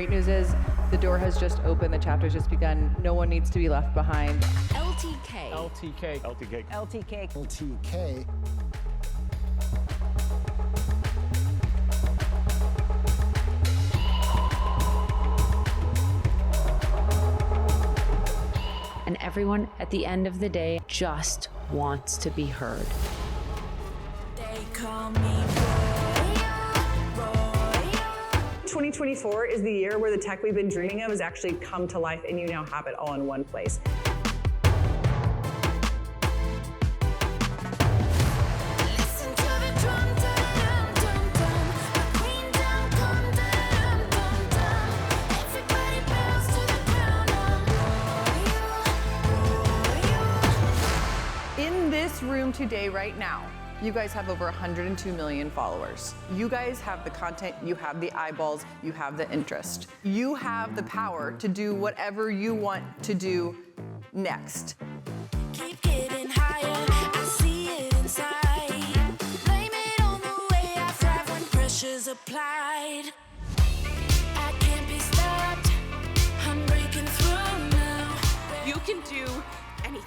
great news is the door has just opened, the chapter's just begun. No one needs to be left behind. LTK. LTK. LTK. LTK. LTK. And everyone at the end of the day just wants to be heard. They call me 2024 is the year where the tech we've been dreaming of has actually come to life, and you now have it all in one place. Listen to the drum, dum, dum, dum. My queen dum, dum, dum, dum, dum. Everybody bows to the ground. I'm In this room today, right now, you guys have over 102 million followers. You guys have the content, you have the eyeballs, you have the interest. You have the power to do whatever you want to do next. keep getting higher. I see it inside. Blame it on the way I thrive when pressure's applied. I can't be stopped. I'm breaking through now. You can do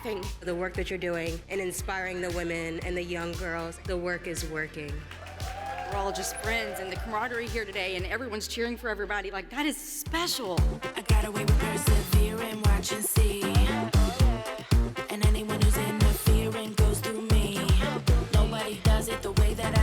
anything. The work that you're doing and inspiring the women and the young girls, the work is working. We're all just friends, and the camaraderie here today, and everyone's cheering for everybody. Like, that is special. I got away with persevering, watch and see. And anyone who's interfering goes through me. Nobody does it the way that